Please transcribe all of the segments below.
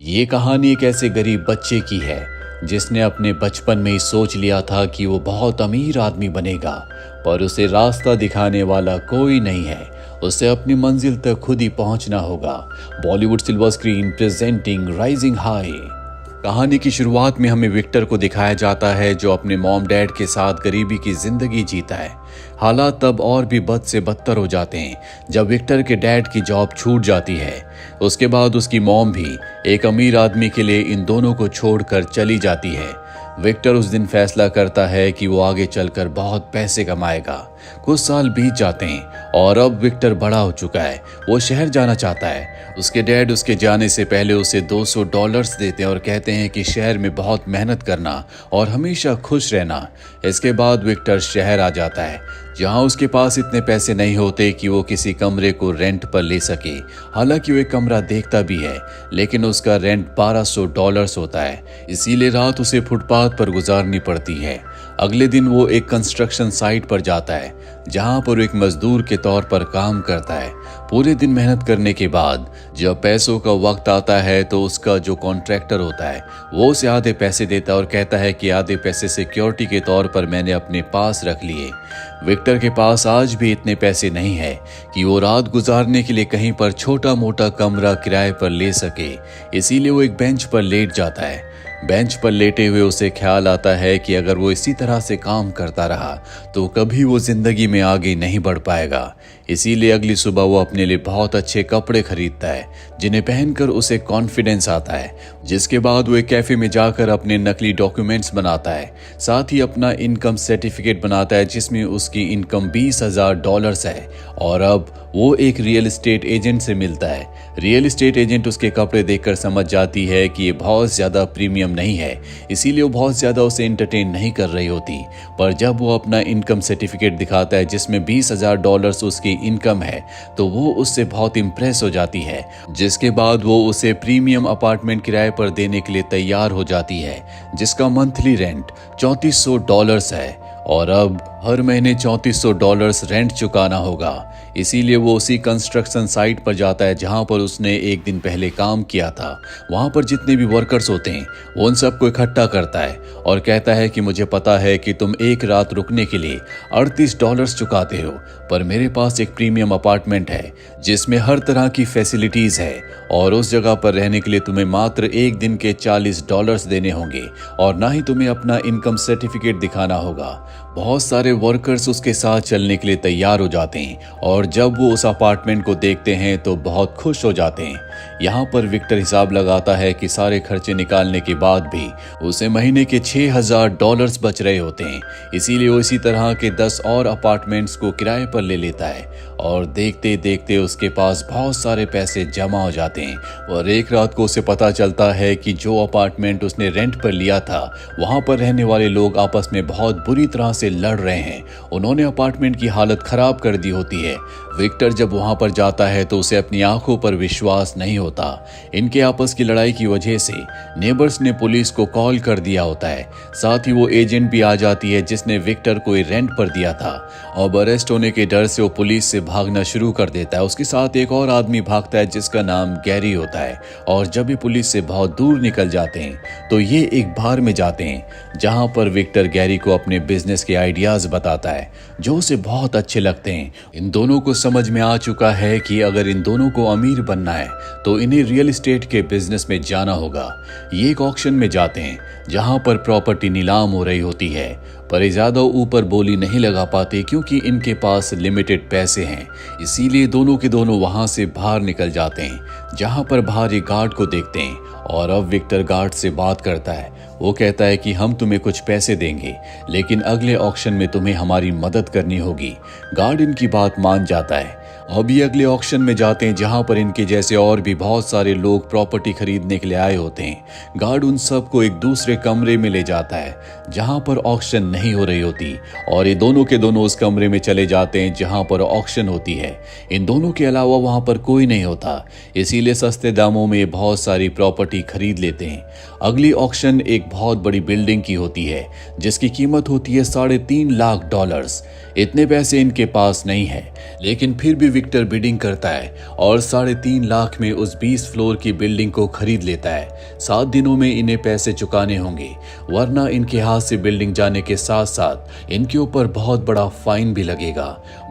ये कहानी एक ऐसे गरीब बच्चे की है जिसने अपने बचपन में ही सोच लिया था कि वो बहुत अमीर आदमी बनेगा, पर उसे रास्ता दिखाने वाला कोई नहीं है। उसे अपनी मंजिल तक खुद ही पहुंचना होगा। Bollywood silver screen presenting rising high. कहानी की शुरुआत में हमें विक्टर को दिखाया जाता है जो अपने मॉम डैड के साथ गरीबी की जिंदगी जीता है। हालात तब और भी बद से बदतर हो जाते हैं जब विक्टर के डैड की जॉब छूट जाती है। उसके बाद उसकी मॉम भी एक अमीर आदमी के लिए इन दोनों को छोड़कर चली जाती है। विक्टर उस दिन फैसला करता है कि वो आगे चलकर बहुत पैसे कमाएगा। कुछ साल बीत जाते हैं और अब विक्टर बड़ा हो चुका है। वो शहर जाना चाहता है। उसके डैड उसके जाने से पहले उसे $200 देते हैं और कहते हैं कि शहर में बहुत मेहनत करना और हमेशा खुश रहना। इसके बाद विक्टर शहर आ जाता है जहां उसके पास इतने पैसे नहीं होते कि वो किसी कमरे को रेंट पर ले सके। हालांकि वो एक कमरा देखता भी है, लेकिन उसका रेंट $1200 होता है, इसीलिए रात उसे फुटपाथ पर गुजारनी पड़ती है। अगले दिन वो एक कंस्ट्रक्शन साइट पर जाता है जहां पर एक मजदूर के तौर पर काम करता है। पूरे दिन मेहनत करने के बाद जब पैसों का वक्त आता है तो उसका जो कॉन्ट्रैक्टर होता है वो उसे आधे पैसे देता है और कहता है कि आधे पैसे सिक्योरिटी के तौर पर मैंने अपने पास रख लिए। विक्टर के पास आज भी इतने पैसे नहीं है कि वो रात गुजारने के लिए कहीं पर छोटा मोटा कमरा किराए पर ले सके, इसीलिए वो एक बेंच पर लेट जाता है। बेंच पर लेटे हुए उसे ख्याल आता है कि अगर वो इसी तरह से काम करता रहा तो कभी वो जिंदगी में आगे नहीं बढ़ पाएगा। इसीलिए अगली सुबह वो अपने लिए बहुत अच्छे कपड़े खरीदता है जिन्हें पहनकर उसे कॉन्फिडेंस आता है। जिसके बाद वो एक कैफे में जाकर अपने नकली डॉक्यूमेंट्स बनाता है, साथ ही अपना इनकम सर्टिफिकेट बनाता है जिसमें उसकी इनकम $20,000 है। और अब वो एक रियल एस्टेट एजेंट से मिलता है। रियल एस्टेट एजेंट उसके कपड़े देखकर समझ जाती है कि ये बहुत ज्यादा प्रीमियम नहीं है, इसीलिए वो बहुत ज्यादा उसे एंटरटेन नहीं कर रही होती। पर जब वो अपना इनकम सर्टिफिकेट दिखाता है जिसमें $20,000 उसकी इनकम है तो वो उससे बहुत इम्प्रेस हो जाती है। जिसके बाद वो उसे प्रीमियम अपार्टमेंट किराए पर देने के लिए तैयार हो जाती है जिसका मंथली रेंट $3400 है और अब हर महीने $3400 रेंट चुकाना होगा। इसीलिए वो उसी कंस्ट्रक्शन साइट पर जाता है जहां पर उसने एक दिन पहले काम किया था। वहां पर जितने भी वर्कर्स होते हैं वो उन सबको इकट्ठा करता है और कहता है कि मुझे पता है कि तुम एक रात रुकने के लिए $38 चुकाते हो, पर मेरे पास एक प्रीमियम अपार्टमेंट है जिसमें हर तरह की फैसिलिटीज है और उस जगह पर रहने के लिए तुम्हें मात्र एक दिन के $40 देने होंगे और ना ही तुम्हें अपना इनकम सर्टिफिकेट दिखाना होगा। बहुत सारे वर्कर्स उसके साथ चलने के लिए तैयार हो जाते हैं और जब वो उस अपार्टमेंट को देखते हैं तो बहुत खुश हो जाते हैं। यहाँ पर विक्टर हिसाब लगाता है कि सारे खर्चे निकालने के बाद भी उसे महीने के $6000 बच रहे होते हैं, इसीलिए वो इसी तरह के 10 और अपार्टमेंट्स को किराए पर ले लेता है और देखते देखते उसके पास बहुत सारे पैसे जमा हो जाते हैं। और एक रात को उसे पता चलता है कि जो अपार्टमेंट उसने रेंट पर लिया था वहां पर रहने वाले लोग आपस में बहुत बुरी तरह से लड़ रहे हैं। उन्होंने अपार्टमेंट की हालत खराब कर दी होती है। विक्टर जब वहां पर जाता है तो उसे अपनी आंखों पर विश्वास नहीं होता। इनके आपस की लड़ाई की वजह से नेबर्स ने पुलिस को कॉल कर दिया होता है। साथ ही वो एजेंट भी आ जाती है जिसने विक्टर को रेंट पर दिया था। अब अरेस्ट होने के डर से वो पुलिस से भागना शुरू कर देता है। उसके साथ एक और आदमी भागता है जिसका नाम गैरी होता है और जब ये पुलिस से बहुत दूर निकल जाते हैं तो ये एक बार में जाते हैं जहां पर विक्टर गैरी को अपने बिजनेस के आइडियाज बताता है जो उसे बहुत अच्छे लगते हैं। इन दोनों को समझ में आ चुका है कि अगर इन दोनों को अमीर बनना है तो इन्हें रियल एस्टेट के बिजनेस में जाना होगा। ये एक ऑक्शन में जाते हैं जहां पर प्रॉपर्टी नीलाम हो रही होती है, पर ये ज्यादा ऊपर बोली नहीं लगा पाते क्योंकि इनके पास लिमिटेड पैसे हैं। इसीलिए दोनों के दोनों वहां से बाहर निकल जाते हैं जहां पर बाहर एक गार्ड को देखते हैं और अब विक्टर गार्ड से बात करता है। वो कहता है कि हम तुम्हें कुछ पैसे देंगे लेकिन अगले ऑक्शन में तुम्हें हमारी मदद करनी होगी। गार्ड इनकी बात मान जाता है। अब ये अगले ऑक्शन में जाते हैं जहां पर इनके जैसे और भी बहुत सारे लोग प्रॉपर्टी खरीदने के लिए आए होते हैं। गार्ड उन सबको एक दूसरे कमरे में ले जाता है जहां पर ऑक्शन नहीं हो रही होती और ये दोनों के दोनों उस कमरे में चले जाते हैं जहां पर ऑक्शन होती है। इन दोनों के अलावा वहां पर कोई नहीं होता, इसीलिए सस्ते दामों में बहुत सारी प्रॉपर्टी खरीद लेते हैं। अगली ऑक्शन एक बहुत बड़ी बिल्डिंग की होती है जिसकी कीमत होती है $3.5 लाख। इतने पैसे इनके पास नहीं है, लेकिन फिर भी विक्टर बिडिंग करता है और 3.5 लाख में उस 20 फ्लोर की बिल्डिंग को खरीद लेता है। 7 दिनों में इन्हें पैसे चुकाने होंगे, वरना इनके हाथ से बिल्डिंग जाने के साथ साथ इनके ऊपर बहुत बड़ा फाइन भी लगेगा।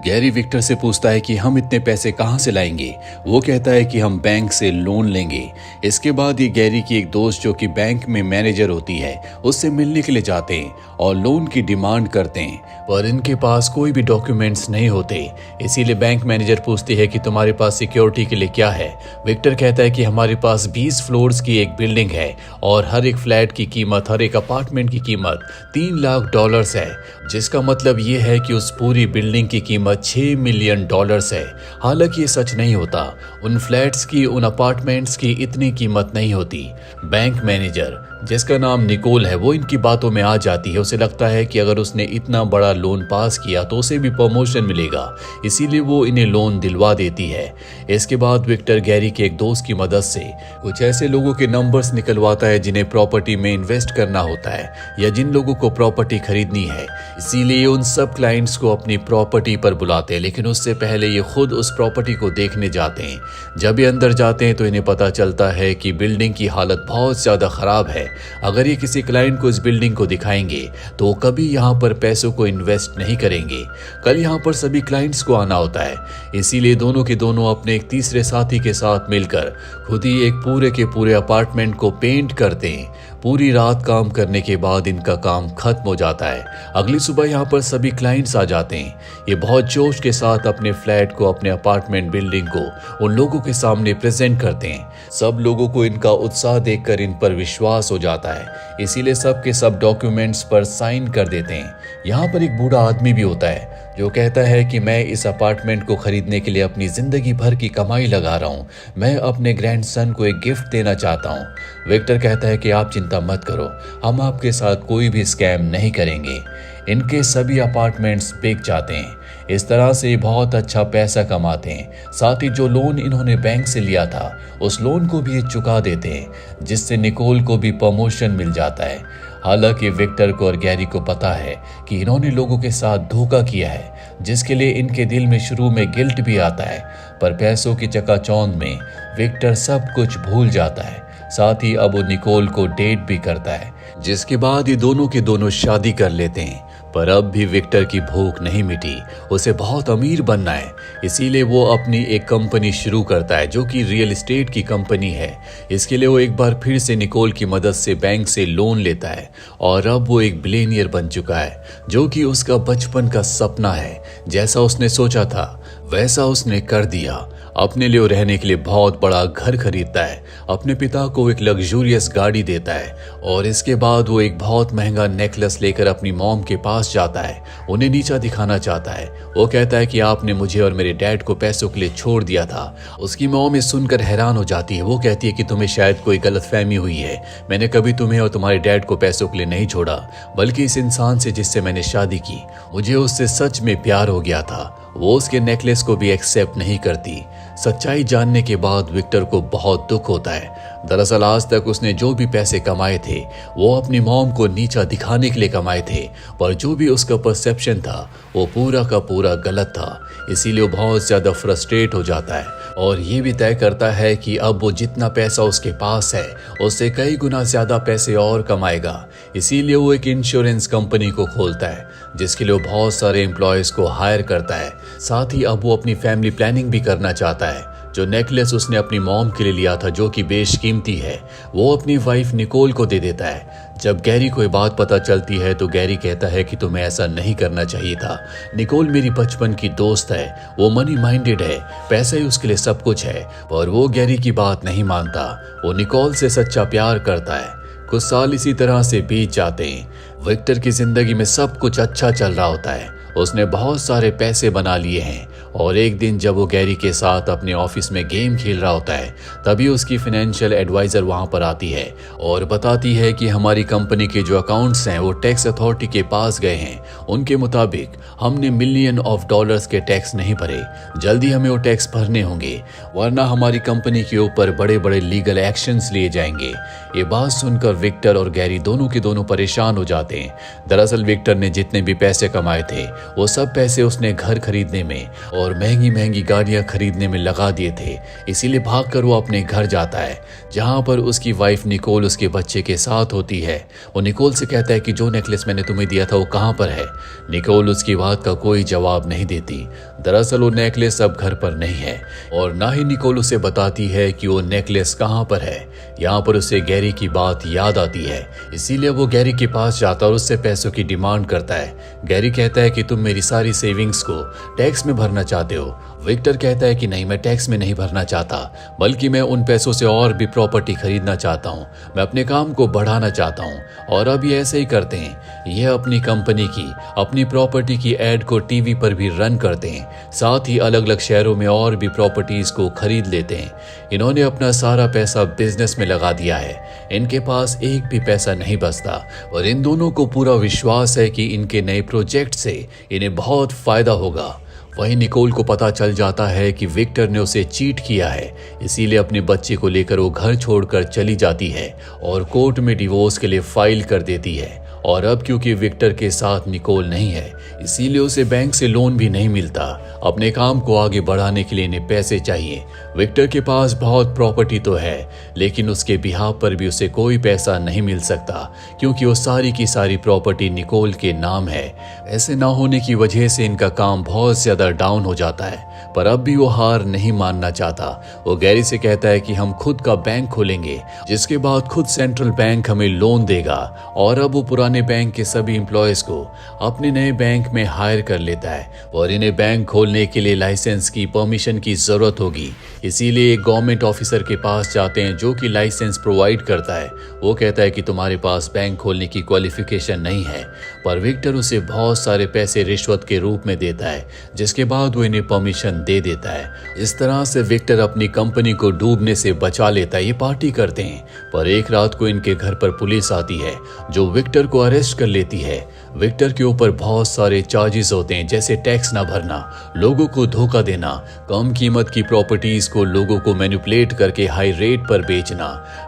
गैरी विक्टर से पूछता है कि हम इतने पैसे कहां से लाएंगे। वो कहता है कि हम बैंक से लोन लेंगे। इसके बाद ये गैरी की एक दोस्त जो कि बैंक में मैनेजर होती है उससे मिलने के लिए जाते हैं और लोन की डिमांड करते हैं, पर इनके पास कोई भी डॉक्यूमेंट्स नहीं होते। इसीलिए बैंक मैनेजर पूछती है कि तुम्हारे पास सिक्योरिटी के लिए क्या है। विक्टर कहता है कि हमारे पास 20 फ्लोर्स की एक बिल्डिंग है और हर एक फ्लैट की कीमत, हर एक अपार्टमेंट की कीमत $3 लाख है, जिसका मतलब ये है कि उस पूरी बिल्डिंग की कीमत $6 मिलियन है। हालांकि ये सच नहीं होता, उन फ्लैट्स की, उन अपार्टमेंट्स की इतनी कीमत नहीं होती। बैंक मैनेजर जिसका नाम निकोल है वो इनकी बातों में आ जाती है। उसे लगता है कि अगर उसने इतना बड़ा लोन पास किया तो उसे भी प्रमोशन मिलेगा, इसीलिए वो इन्हें लोन दिलवा देती है। इसके बाद विक्टर गैरी के एक दोस्त की मदद से कुछ ऐसे लोगों के नंबर्स निकलवाता है जिन्हें प्रॉपर्टी में इन्वेस्ट करना होता है या जिन लोगों को प्रॉपर्टी खरीदनी है। इसीलिए उन सब क्लाइंट्स को अपनी प्रॉपर्टी पर बुलाते हैं, लेकिन उससे पहले ये खुद उस प्रॉपर्टी को देखने जाते हैं। जब ये अंदर जाते हैं तो इन्हें पता चलता है कि बिल्डिंग की हालत बहुत ज्यादा खराब है। अगर ये किसी क्लाइंट को इस बिल्डिंग को दिखाएंगे तो वो कभी यहाँ पर पैसों को इन्वेस्ट नहीं करेंगे। कल यहाँ पर सभी क्लाइंट्स को आना होता है, इसीलिए दोनों के दोनों अपने एक तीसरे साथी के साथ मिलकर खुद ही एक पूरे के पूरे अपार्टमेंट को पेंट करते हैं। पूरी रात काम करने के बाद इनका काम खत्म हो जाता है। अगली सुबह यहाँ पर सभी क्लाइंट्स आ जाते हैं। ये बहुत जोश के साथ अपने फ्लैट को, अपने अपार्टमेंट बिल्डिंग को उन लोगों के सामने प्रेजेंट करते हैं। सब लोगों को इनका उत्साह देखकर इन पर विश्वास हो जाता है, इसीलिए सब के सब डॉक्यूमेंट्स पर साइन कर देते हैं। यहाँ पर एक बूढ़ा आदमी भी होता है जो कहता है कि मैं इस अपार्टमेंट को खरीदने के लिए अपनी जिंदगी भर की कमाई लगा रहा हूँ। मैं अपने ग्रैंडसन को एक गिफ्ट देना चाहता हूँ। विक्टर कहता है कि आप चिंता मत करो, हम आपके साथ कोई भी स्कैम नहीं करेंगे। इनके सभी अपार्टमेंट्स बिक जाते हैं। इस तरह से बहुत अच्छा पैसा कमाते हैं। साथ ही जो लोन इन्होंने बैंक से लिया था उस लोन को भी ये चुका देते हैं, जिससे निकोल को भी प्रमोशन मिल जाता है। हालांकि विक्टर को और गैरी को पता है कि इन्होंने लोगों के साथ धोखा किया है, जिसके लिए इनके दिल में शुरू में गिल्ट भी आता है, पर पैसों की चकाचौंध में विक्टर सब कुछ भूल जाता है। साथ ही अब वो निकोल को डेट भी करता है, जिसके बाद ये दोनों के दोनों शादी कर लेते हैं। पर अब भी विक्टर की भूख नहीं मिटी, उसे बहुत अमीर बनना है। इसीलिए वो अपनी एक कंपनी शुरू करता है जो कि रियल एस्टेट की कंपनी है। इसके लिए वो एक बार फिर से निकोल की मदद से बैंक से लोन लेता है और अब वो एक बिलियनियर बन चुका है, जो कि उसका बचपन का सपना है। जैसा उसने सोचा था वैसा उसने कर दिया। अपने लिए रहने के लिए बहुत बड़ा घर खरीदता है, अपने पिता को एक लग्जूरियस गाड़ी देता है और इसके बाद वो एक बहुत महंगा नेकलेस लेकर अपनी मॉम के पास जाता है। उन्हें नीचा दिखाना चाहता है। वो कहता है कि आपने मुझे और मेरे डैड को पैसों के लिए छोड़ दिया था। उसकी मॉम ये सुनकर हैरान हो जाती है। वो कहती है कि तुम्हें शायद कोई गलतफहमी हुई है, मैंने कभी तुम्हें और तुम्हारे डैड को पैसों के लिए नहीं छोड़ा, बल्कि इस इंसान से जिससे मैंने शादी की, मुझे उससे सच में प्यार हो गया था। वो उसके नेकलेस को भी एक्सेप्ट नहीं करती। सच्चाई जानने के बाद विक्टर को बहुत दुख होता है। दरअसल आज तक उसने जो भी पैसे कमाए थे वो अपनी मॉम को नीचा दिखाने के लिए कमाए थे, पर जो भी उसका परसेप्शन था वो पूरा का पूरा गलत था। इसीलिए वो बहुत ज्यादा फ्रस्ट्रेट हो जाता है और ये भी तय करता है कि अब वो जितना पैसा उसके पास है उससे कई गुना ज्यादा पैसे और कमाएगा। इसीलिए वो एक इंश्योरेंस कंपनी को खोलता है, जिसके लिए वो बहुत सारे एम्प्लॉयज को हायर करता है। साथ ही अब वो अपनी फैमिली प्लानिंग भी करना चाहता है। जो नेकलेस उसने अपनी मॉम के लिए लिया था, जो कि बेशकीमती है, वो अपनी वाइफ निकोल को दे देता है। जब गैरी को ये बात पता चलती है तो गैरी कहता है कि तुम्हें ऐसा नहीं करना चाहिए था। निकोल मेरी बचपन की दोस्त है, वो मनी माइंडेड है, पैसा ही उसके लिए सब कुछ है, और वो गैरी की बात नहीं मानता। वो निकोल से सच्चा प्यार करता है। कुछ साल इसी तरह से बीत जाते हैं। विक्टर की जिंदगी में सब कुछ अच्छा चल रहा होता है। उसने बहुत सारे पैसे बना लिए हैं और एक दिन जब वो गैरी के साथ अपने ऑफिस में गेम खेल रहा होता है, तभी उसकी फाइनेंशियल एडवाइजर वहां पर आती है और बताती है कि हमारी कंपनी के जो अकाउंट्स हैं वो टैक्स अथॉरिटी के पास गए हैं। उनके मुताबिक हमने $मिलियन के टैक्स नहीं भरे, जल्दी हमें वो टैक्स भरने होंगे, वरना हमारी कंपनी के ऊपर बड़े बड़े लीगल एक्शंस लिए जाएंगे। ये बात सुनकर विक्टर और गैरी दोनों के दोनों परेशान हो जाते हैं। दरअसल विक्टर ने जितने भी पैसे कमाए थे वो सब पैसे उसने घर खरीदने में और महंगी महंगी गाड़ियां खरीदने में लगा दिए थे। इसीलिए भागकर वो अपने घर जाता है, जहां पर उसकी वाइफ निकोल उसके बच्चे के साथ होती है। वो निकोल से कहता है कि जो नेकलेस मैंने तुम्हें दिया था वो कहाँ पर है। निकोल उसकी बात का कोई जवाब नहीं देती। दरअसल वो नेकलेस अब घर पर नहीं है और ना ही निकोल उसे बताती है कि वो नेकलेस कहाँ पर है। यहाँ पर उसे गैरी की बात याद आती है, इसीलिए वो गैरी के पास जाता और उससे पैसों की डिमांड करता है। गैरी कहता है कि तुम मेरी सारी सेविंग्स को टैक्स में भरना चाहते हो। विक्टर कहता है कि नहीं, मैं टैक्स में नहीं भरना चाहता, बल्कि मैं उन पैसों से और भी प्रॉपर्टी खरीदना चाहता हूँ। मैं अपने काम को बढ़ाना चाहता हूँ। और अब ये ऐसे ही करते हैं, ये अपनी कंपनी की, अपनी प्रॉपर्टी की एड को टीवी पर भी रन करते हैं, साथ ही अलग अलग शहरों में और भी प्रॉपर्टीज को खरीद लेते हैं। इन्होंने अपना सारा पैसा बिजनेस में लगा दिया है। इनके पास एक भी पैसा नहीं बचता और इन दोनों को पूरा विश्वास है कि इनके नए प्रोजेक्ट से इन्हें बहुत फायदा होगा। वहीं निकोल को पता चल जाता है कि विक्टर ने उसे चीट किया है, इसीलिए अपने बच्चे को लेकर वो घर छोड़कर चली जाती है और कोर्ट में डिवोर्स के लिए फाइल कर देती है। और अब क्योंकि विक्टर के साथ निकोल नहीं है, इसीलिए उसे बैंक से लोन भी नहीं मिलता। अपने काम को आगे बढ़ाने के लिए इन्हें पैसे चाहिए। विक्टर के पास बहुत प्रॉपर्टी तो है, लेकिन उसके बिहाव पर भी उसे कोई पैसा नहीं मिल सकता, क्योंकि वो सारी की सारी प्रॉपर्टी निकोल के नाम है। ऐसे ना होने की वजह से इनका काम बहुत ज्यादा डाउन हो जाता है, पर अब भी वो हार नहीं मानना चाहता। वो गैरी से कहता है कि हम खुद का बैंक खोलेंगे, जिसके बाद खुद सेंट्रल बैंक हमें लोन देगा। और अब वो पुराने बैंक के सभी एम्प्लॉयज को अपने नए बैंक में हायर कर लेता है और इन्हें बैंक खोलने के लिए लाइसेंस की परमिशन की जरूरत होगी। इसीलिए एक गवर्नमेंट ऑफिसर के पास जाते हैं जो कि लाइसेंस प्रोवाइड करता है। वो कहता है कि तुम्हारे पास बैंक खोलने की क्वालिफिकेशन नहीं है, पर विक्टर उसे बहुत सारे पैसे रिश्वत के रूप में देता है, जिसके बाद वो इन्हें परमिशन दे देता है। इस तरह से विक्टर अपनी कंपनी को डूबने से बचा लेता है। ये पार्टी करते हैं, पर एक रात को इनके घर पर पुलिस आती है जो विक्टर को अरेस्ट कर लेती है। विक्टर के ऊपर बहुत सारे चार्जेस होते हैं, जैसे टैक्स ना भरना, लोगों को धोखा देना, कम कीमत की प्रॉपर्टीज को लोगों को मैनिपुलेट करके हाई रेट पर बेचना,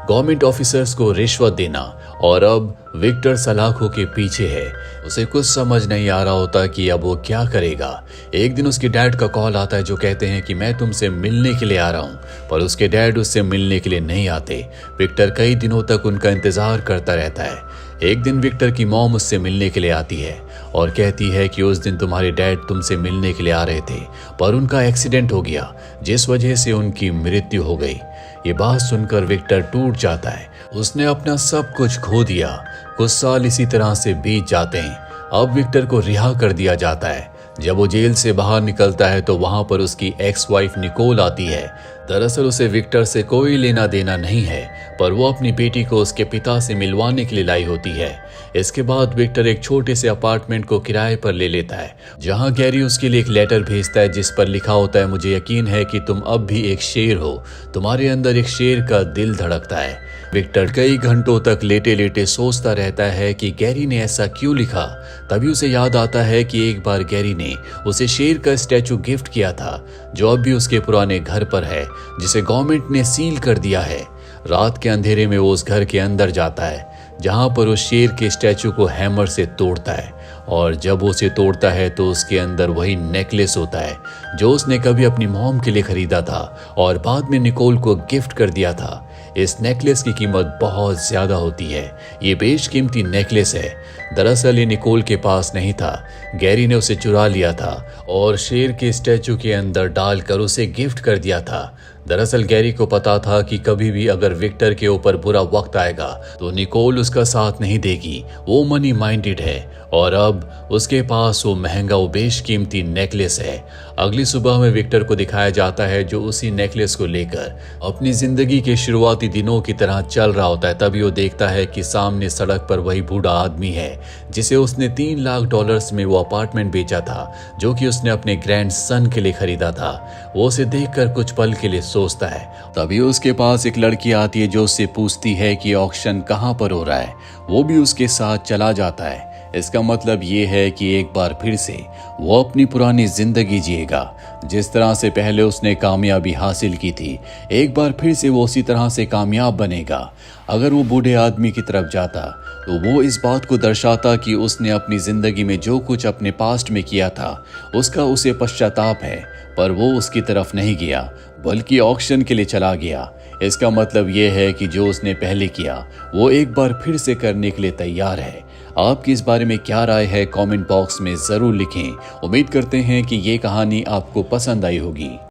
गवर्नमेंट ऑफिसर्स को रिश्वत देना। और अब विक्टर सलाखों के पीछे है। उसे कुछ समझ नहीं आ रहा होता कि अब वो क्या करेगा। एक दिन उसके डैड का कॉल आता है जो कहते हैं कि मैं तुमसे मिलने के लिए आ रहा हूँ, पर उसके डैड उससे मिलने के लिए नहीं आते। विक्टर कई दिनों तक उनका इंतजार करता रहता है। एक दिन विक्टर की मॉम उससे मिलने के लिए आती है और कहती है कि उस दिन तुम्हारे डैड तुमसे मिलने के लिए आ रहे थे, पर उनका एक्सीडेंट हो गया, जिस वजह से उनकी मृत्यु हो गई। ये बात सुनकर विक्टर टूट जाता है। उसने अपना सब कुछ खो दिया। कुछ साल इसी तरह से बीत जाते हैं। अब विक्टर को रिहा कर दिया जाता है। जब वो जेल से बाहर निकलता है तो वहां पर उसकी एक्स वाइफ निकोल आती है। दरअसल उसे विक्टर से कोई लेना देना नहीं है, पर वो अपनी बेटी को उसके पिता से मिलवाने के लिए लाई होती है। इसके बाद विक्टर एक छोटे से अपार्टमेंट को किराए पर ले लेता है, जहां गैरी उसके लिए एक लेटर भेजता है जिस पर लिखा होता है, मुझे यकीन है कि तुम अब भी एक शेर हो, तुम्हारे अंदर एक शेर का दिल धड़कता है। विक्टर कई घंटों तक लेटे लेटे सोचता रहता है कि गैरी ने ऐसा क्यों लिखा। तभी उसे याद आता है कि एक बार गैरी ने उसे शेर का स्टैचू गिफ्ट किया था, जो अब भी उसके पुराने घर पर है, जिसे गवर्नमेंट ने सील कर दिया है। रात के अंधेरे में वो उस घर के अंदर जाता है, जहां पर उस शेर के स्टैचू को हैमर से तोड़ता है। और जब वो उसे तोड़ता है तो उसके अंदर वही नेकलेस होता है जो उसने कभी अपनी मॉम के लिए खरीदा था और बाद में निकोल को गिफ्ट कर दिया था। इस नेकलेस की कीमत बहुत ज्यादा होती है। ये बेशकीमती नेकलेस है। दरअसल ये निकोल के पास नहीं था, गैरी ने उसे चुरा लिया था और शेर के स्टैचू के अंदर डालकर उसे गिफ्ट कर दिया था। दरअसल गैरी को पता था कि कभी भी अगर विक्टर के ऊपर बुरा वक्त आएगा तो निकोल उसका साथ नहीं देगी। वो मनी माइंडेड है और अब उसके पास वो महंगा वो बेशकीमती नेकलेस है। अगली सुबह में विक्टर को दिखाया जाता है जो उसी नेकलेस को लेकर अपनी जिंदगी के शुरुआती दिनों की तरह चल रहा होता है। तभी वो देखता है कि सामने सड़क पर वही बूढ़ा आदमी है जिसे उसने $3 लाख में वो अपार्टमेंट बेचा था, जो कि उसने अपने ग्रैंड सन के लिए खरीदा था। वो उसे देखकर कुछ पल के लिए सोचता है। तभी उसके पास एक लड़की आती है जो उससे पूछती है कि ऑक्शन कहाँ पर हो रहा है। वो भी उसके साथ चला जाता है। इसका मतलब ये है कि एक बार फिर से वो अपनी पुरानी जिंदगी जिएगा, जिस तरह से पहले उसने कामयाबी हासिल की थी। एक बार फिर से वो उसी तरह से कामयाब बनेगा। अगर वो बूढ़े आदमी की तरफ जाता तो वो इस बात को दर्शाता कि उसने अपनी जिंदगी में जो कुछ अपने पास्ट में किया था उसका उसे पश्चाताप है, पर वो उसकी तरफ नहीं गया बल्कि ऑक्शन के लिए चला गया। इसका मतलब ये है कि जो उसने पहले किया वो एक बार फिर से करने के लिए तैयार है। आपकी इस बारे में क्या राय है, कमेंट बॉक्स में ज़रूर लिखें। उम्मीद करते हैं कि ये कहानी आपको पसंद आई होगी।